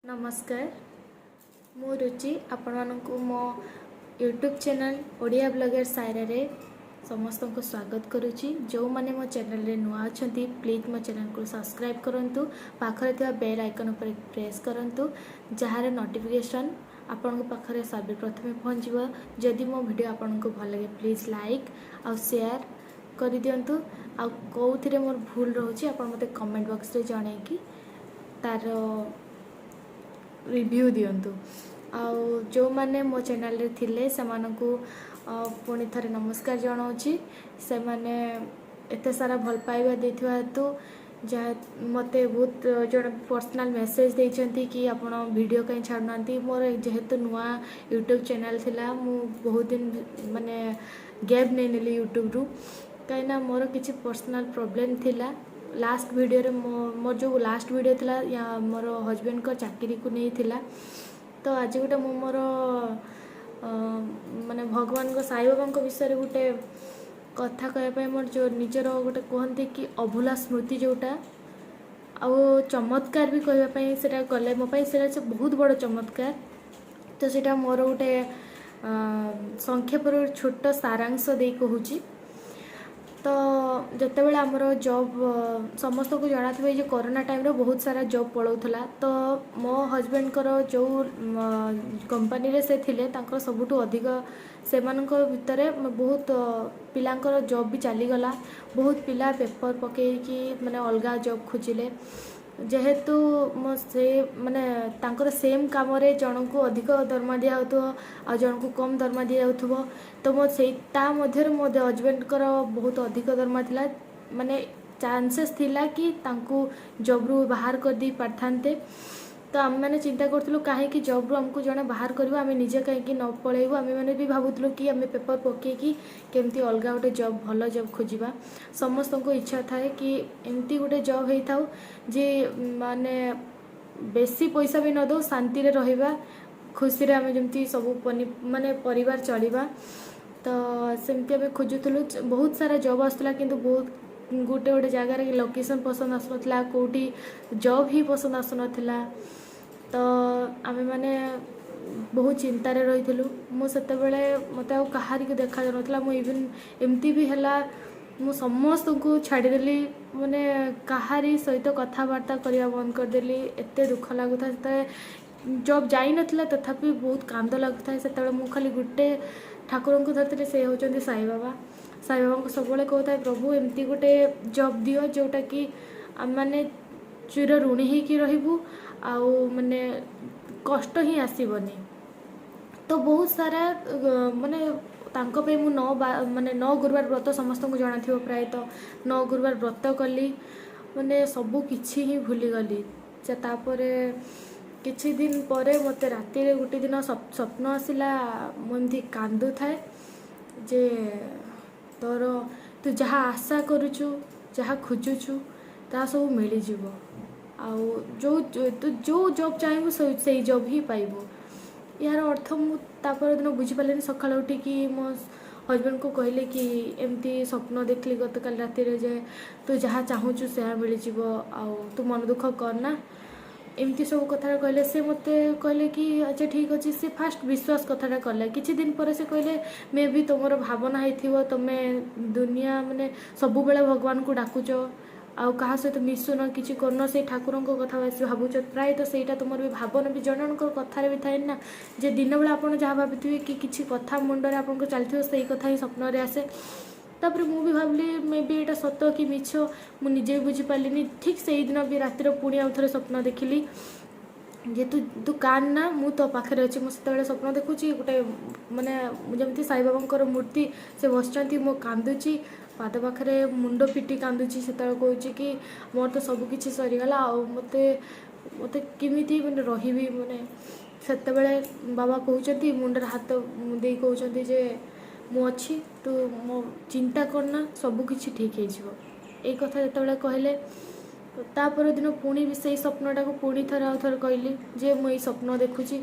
नमस्कार मु रुचि आपण मानक मो YouTube channel Odia blogger Saira रे समस्त को स्वागत करुच्ची। जो मैंने मो चैनल रे नुआ अच्छा प्लीज मो चैनल को सब्सक्राइब करंतु पाखरे थिबा बेल आइकन पर प्रेस करंतु जहार नोटिफिकेशन आपण पाखरे सर्वप्रथमे पहुँचब। जदि मो वीडियो आपण को भल लगे प्लीज लाइक आ शेयर कर दिंतु। आ कौथिरे मोर भूल रोचे आपण मते कमेंट बॉक्स रे जणे कि तार रिव्यू दिंतु। आउ जो माने मो चैनल रे थिले सेमानकु पुणी थरे नमस्कार जनाऊँगी। से माने एते सारा भल पाइबा देथिबा हेतु जहाँ मते बहुत जन पर्सनल मेसेज देइछंती कि आपण वीडियो कहीं छाड़ुनांती। मोर जेहेतु नुआ यूट्यूब चैनल थिला मु बहुत दिन माने गैप नहीं नेली यूट्यूब रु कहीं मोर किसी पर्सनल प्रॉब्लम थिला। लास्ट वीडियो रे मोर जो लास्ट वीडियो थिला या मोर हस्बैंड को चाकरी को नहीं थिला। तो आज गोटे मु मोर माने भगवान को साई बाबा को विषय गोटे कथा कहवाई मोर जो निजर गोटे कहते कि अभूला स्मृति जोटा आ चमत्कार भी कहवाई से गले मो से बहुत बड़ चमत्कार। तो सेटा मोर गोटे संक्षेप छोट सारांश दे कहूँ। तो जिते बड़े आमर जॉब समस्त को जना थी जो कोरोना टाइम रे बहुत सारा जॉब पड़ाऊला। तो मो हस्बैंड जो कंपनी रे से थिले तांकर सबुठु अधिक से भितर बहुत पिलांकर जॉब भी चलीगला। बहुत पिला पेपर पकईकि माने अलग जॉब खोजिले जेहेतु मो से माने तांकर सेम काम रे जन को अधिक दरमा दिया आ जन को कम दरमा दिया जाउथबो। तो मो से मध्य मो हस्बैंड कर बहुत अधिक दरमा थिला माने चांसेस थिला कि तांको जॉब रु बाहर कर दी पारथांते। तो आम मैंने चिंता करूँ कहीं जॉब रु हमको जड़े बाहर करवा आम निजे कहीं न पलैबू। आम मैंने भी भावुलु कि आम पेपर पकईकि केमती अलग गोटे जॉब भल जॉब खोजा। समस्त को इच्छा थाए कि एमती गोटे जॉब होता था जे माने बेसी पैसा भी न दो शांति रे रहिबा खुशी रे आम जमती सब माने परिवार चलिबा। तो सेमती आम खोजुलु बहुत सारा जॉब आसला किंतु बहुत गोटे गोटे जगार लोकेशन पसंद आसुना कौटी जॉब ही पसंद आसुना। तो आम मैंने बहुत चिंतार रही मुझे मत कहारी को देखा जाना मु इवन एमती भी है मु समस्त को छाड़देली माने कहारी सहित कथबार्ता करने बंद करदेली। एत दुख लगुता जॉब जाई नथिला तथापि बहुत कांद लगुता से मु खाली गोटे ठाकुर को धरती से होचंदी साई बाबा। साई बाबा को सब कहता है प्रभु एमती गोटे जॉब दियो जोटा कि आम मैंने चिर ऋणी ही रहबू आउ माने कष्ट ही आसबनी। तो बहुत सारा माने तांको पे मु माने 9 गुरुवार व्रत समस्त को जाना थी प्रायतः 9 गुरुवार व्रत कली माने सबू किछि ही भूली गली। तापरे किछि दिन परे मते राति रे गोटे दिन स्वप्न आसिला मुझे कांदु थाए जे तोर तू जहाँ आशा करुचु जहाँ खोजुचु ता सब मिल जीवो आउ तू जो जॉब चाहबू से जॉब ही पाइबू। यार अर्थ मुझे दिन बुझीपारे सका उठिकी मो हस्बैंड को कहले कि एमती स्वप्न देखली गत काल राति रे जे तू जहाँ चाहूचु से मिल जीवो आउ तू मन दुख करना एमती सब कथा कहले। से मते कहले कि अच्छा ठीक अच्छे से फास्ट विश्वास कथाटा कले किछि दिन पर से कहले मे भी तुमर भावना होइथिबो तमे दुनिया माने सब बेले भगवान को डाकुच आउ कहा सहित मिशुन किसी करन से ठाकुर कथा भावुच प्राय तो सहीटा तुम भी भावना भी जन कथार भी थाए ना जे दिन बेला आप जहाँ भावी कि किसी कथा मुंडे आपको चलती से कथा ही स्वप्न आसे। तापर मु भी भाविली मे बी एटा सत कि मिछ मु निजे भी बुझीपारे। ठीक से दिन भी रातिर पुणी आउ थे स्वप्न देखिली जे तू तू कान ना मु तो पाखे अच्छी मुझे स्वप्न देखुची गोटे माने जमती साई बाबा मूर्ति से बसचंती मो कांदुची पाद पाखे मुंड पिटी कांदुची से कहूँ कि मोर तो सबकि सरीगला आउ मते मते किमिति माने रही माने से बाबा कहते मुंडर हाथ दे कहते जे मु अच्छी तू मो चिंता करना सबकि ठीक हो कथा जो कहले। तापर दिन पुणी भी से स्वप्नटा को पुणी थर आउ थर कहली जे मुझे स्वप्न देखुची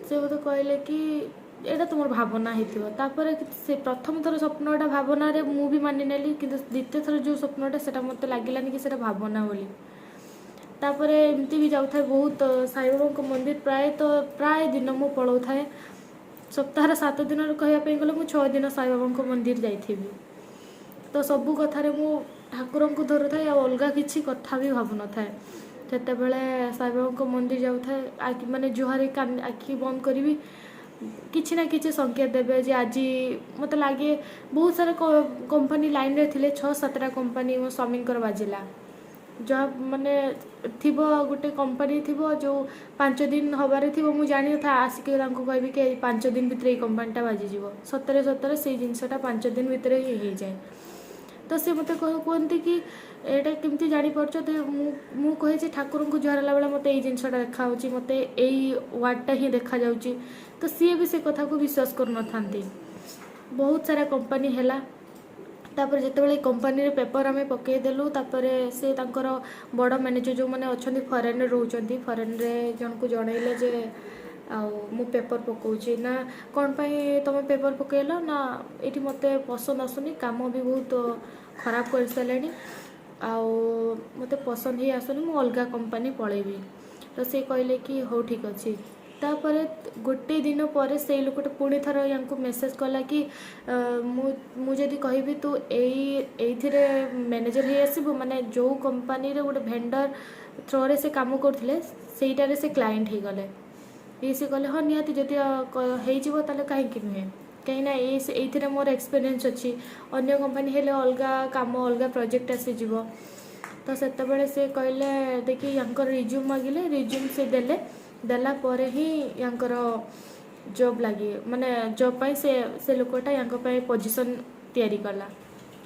से मत कहले कि एटा तुम भावना होतापर से प्रथम थर स्वप्नटा भावना रे मु भी मानि नेली कि द्वितीय थर जो स्वप्नटा से मत लगे कि भावना बोली। तापर एमती भी जाऊे बहुत साई बाबा मंदिर प्राय दिन मु पलाऊ थाए सप्ताह 7 दिन कहवाई गले मुझे 6 दिन साई बाबा मंदिर जाइबी तो सबू कथार मु ठाकुर को धरू थाए अलग किसी कथा भी भावु न थाए सेतेबेले साई बाबा मंदिर जाऊे माने जुहारी आखि बंद करी किसी ना किसी संकेत देवे जे आज मत लगे बहुत सारा कंपनी लाइन रे थिले 6-7टा कंपनी मो स्वामी बाजिला जहाँ माने थी गोटे कंपनी थी जो 5 दिन हबार थी मुझे जानी था आसिक कहबी कि 5 दिन भितर ये कंपनीटा बाजिज सतरे सतरे से जिनसटा 5 दिन भितर ही हो जाए तो सी मत कहते कि एटा केमती जापर तो मुझे ठाकुर को जुहारा बेला मत ये जिनसटा देखा मत यही वार्डटा ही देखा जाऊँगी तो सी भी से कथा को विश्वास कर न था बहुत सारा कंपनी है तापर जिते कंपनी रे पेपर आम पकईदेलु तापर से तांकर बड़ मैनेजर जो मैंने अच्छा फरेन रोचे फरेन रे जन को जनइले जे मु पेपर पकाऊँगी ना कौन पाई तुम पेपर पकईल ना ये मत पसंद आसुनी काम भी बहुत खराब कर सारे मत पसंद ही आसुनी मु अलग कंपनी पलैबी तो से कहले कि हो ठीक अच्छे तापर गोटे दिन पर से लोकटे पुणी थर या मेसेज कला कि मुझे कहबी तू ये मैनेजर ही आसबू माने जो कंपनी रे गोटे भेंडर थ्रो रे से काम करथिले सेटारे से क्लाइंट हो गले ये से कहले हाँ निहाती जदि हो कहीं नुहे कहीं ये मोर एक्सपीरियंस अच्छी अन्य कंपनी हेले अलग काम अलग प्रोजेक्ट आसीज तो सेतबेले से कहले देखिए यांकर रिज्यूम मागिले रिज्यूम से देले देला परे ही यांकर जॉब लगी माने जॉब पाई से लोकटा यांक पाई पोजीशन तैयारी कला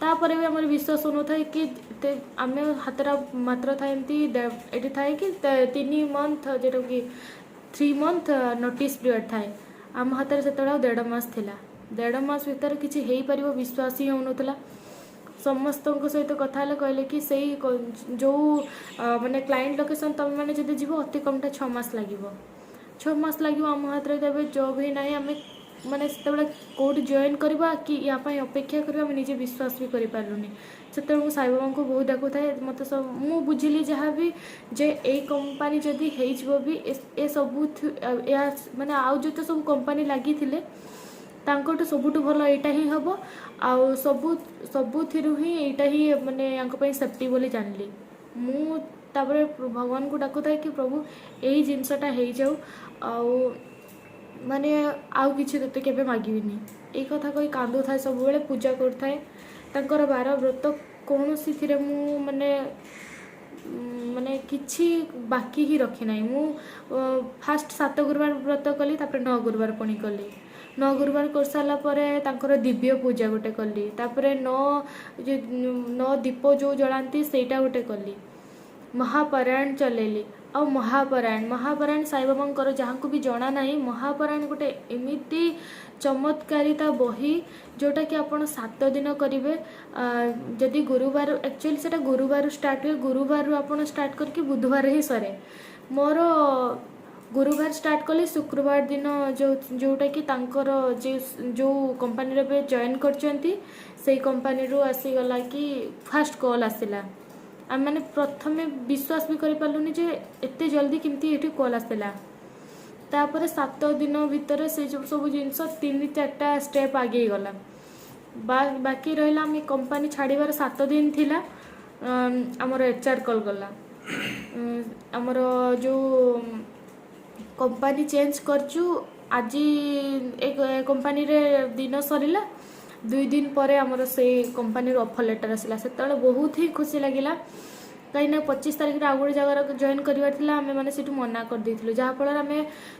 तापर भी आमर विश्वास होन था कि आम हाथरा मात्र था एमती ये थाए कि 3 मंथ जो कि 3 मंथ नोटिस पीरियड थाए आम हाथ में से 1.5 मास थिला 1.5 मास भीतर किसी हो पार विश्वास ही होना समस्त सहित कथा कहले कि सही जो माने क्लाइंट लोकेशन तुम मैंने जब जीव अति कमटा 6 मास लगे 6 मास लगे आम हाथ में तब जॉब ही ना आम माने कौट जॉइन करवा कि या अपेक्षा करवा निजे विश्वास भी करें से साई बाबा को बहुत डाकू थाए मत सब मु बुझिली जहाँ भी जे ए कंपनी जदि भी ए सब माने आउ जो सब कंपनी लगी थे तांकोटू सबुठू भल एटा ही हम आउ सबुथिरु ही एटा ही माने यांको सेफ्टी बोली जानली मु तापर भगवान को डाकू था कि प्रभु यही जिनसटा हो जाऊ आउ माने आउ किछि तते केबे मागिबिनी ए कथा कोई कांदू था सब बेले पूजा करथाए तांकर 12 व्रत कोनोसी थिरे मु माने माने किछि बाकी ही रखी नाही मु फास्ट 7 गुरुवार व्रत कली तापर 9 गुरुवार पणी कली 9 गुरुवार कर सारा पर दिव्य पूजा गोटे कली तापर 9 दीप जो जलांती सेटा गोटे कली महापारायण चलेली आ महापारायण साई बाबा जहाँ को भी जना ना महापारायण गोटे एमती चमत्कारिता बही जोटा कि आपण 7 दिन करेंगे जदि गुरुवार एक्चुअली से गुरुवार स्टार्ट हुए गुरुवार आपण स्टार्ट करके बुधवार ही सरे मोर गुरुवार स्टार्ट कले शुक्रवार दिन जोटा कि तांकर जो कंपनी रे जॉइन करचंती से कंपनी रू आसीगला कि फास्ट कॉल आसिला आम मैंने प्रथम विश्वास भी करि पालुनी जे एते जल्दी किमती एठी कॉल आसिला तापर 7 दिन भितर से सब जिनस 3-4टा स्टेप आगे गला बाकी रहा आम कंपनी छाड़बार 7 दिन थिला आमर एचआर कॉल गला आमर जो कंपनी चेंज करचु आज एक कंपनी रे दिन सरीला 2 दिन पर आमर से कंपनी ऑफर लेटर आसला से बहुत ही खुशी लगिला कहीं 25 तारीख आउ गोटे जगार जॉइन करार आम मैंने मना कर देथिलु जहाँफल आम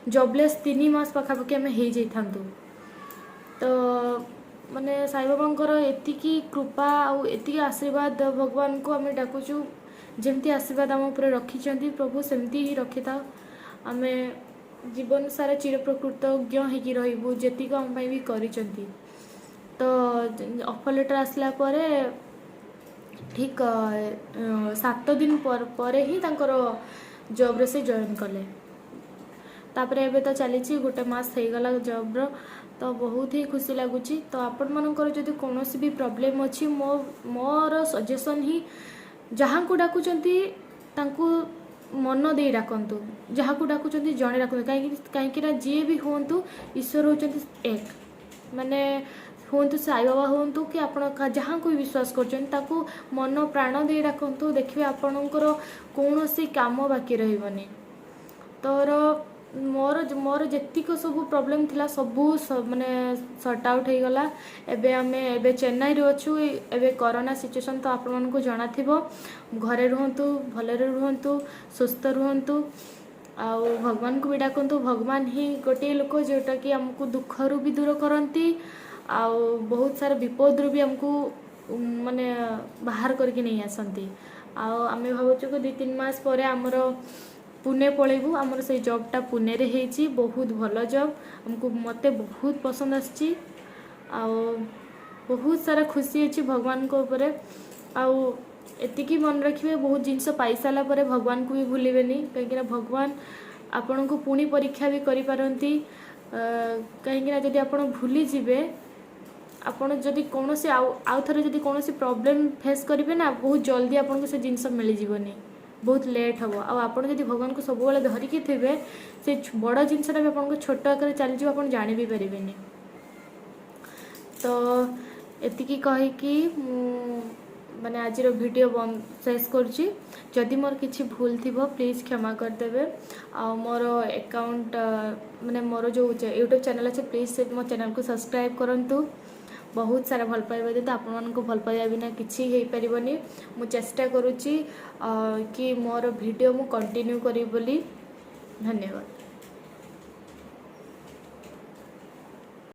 जॉबलेस 3 मास पाखापाखि आम हो जाइथांतु तो माने साई बाबा एतिकी कृपा आउ एतिकी आशीर्वाद भगवान को आम डाकुचु जमती आशीर्वाद आम उपर रखिंट प्रभु सेमती ही रखि था आम जीवन सारा चिर प्रकृतज्ञ होगी रही जी आम भी करिसेंती तो ऑफर लेटर आसला परे ठीक 7 दिन पर ही तांकर जॉब रे से जॉइन कले तापर एबे तो चली गोटे मास हो गला जॉब रो तो बहुत ही खुशी लगुच तो आपण मानकर जदि कौनसी भी प्रॉब्लम अच्छी मोर सजेशन ही जहाँ को डाकुचंती तांकु मन दे डाकतु जहाँ को डाकुଛନ୍ତି जड़े डाकतु कहीं जी भी हूँ ईश्वर होती एक माने हूँ साई बाबा हूँ कि आप जहाँ को भी विश्वास कर मन प्राण दे डाकतु देखिए आपणकर कौन सी काम बाकी रही तोर मोर मोर जेतिक सब प्रॉब्लम थिला सबू माने सॉर्ट आउट हो गला एबे आमे एबे चेन्नई रे अछु एबे कोरोना सिचुएशन तो आपण मन को जाना थिबो घरे रुहंतु भलरे रुहंतु सुस्थ रुहंतु आ भगवान को भी डाकंतु भगवान ही गोटे लोक जोटा कि हमको दुख रु भी दूर करती आ बहुत सारा विपद रु भी हमको माने बाहर करके नहीं आसंती आमे भावुछु कि 2-3 मास पर आमर पुणे पलैबू आमर से जॉबटा पुणे रे हेची बहुत भल जॉब हमको मते बहुत पसंद आछि आ बहुत सारा खुशी अच्छी भगवान को ऊपर आउ एतिकी मन रखिए बहुत जिनस पाई सारा पर भगवान को भी भूलिबेनी कहीं भगवान आपण को पुणी परीक्षा भी करि पारंती कहीं जदि आपण भूली जिवे आपण जदि कौन से आउ थरे जदि कौन से प्रॉब्लम फेस करेंगे ना बहुत जल्दी आपन को से जिनस मिल जीवनी बहुत लेट हम आपड़ जब भगवान को सब बेले धरिकी थे से बड़ जिनसा भी आपको छोट आकार चली आप जानी भी पारे तो एतिकी कहीकि माने आज वीडियो बंद शेष करुँची जदि मोर किसी भूल थी प्लीज क्षमा करदे आ मोर अकाउंट माने मोर जो यूट्यूब चैनल अच्छे प्लीज से मो चैनल को सब्सक्राइब करंतु बहुत सारा भल पाइबा देते आपण भल पाइबा बिना किसी हो पारनी मु चेष्टा करुँची कि मोर वीडियो मु कंटिन्यू करी बोली धन्यवाद।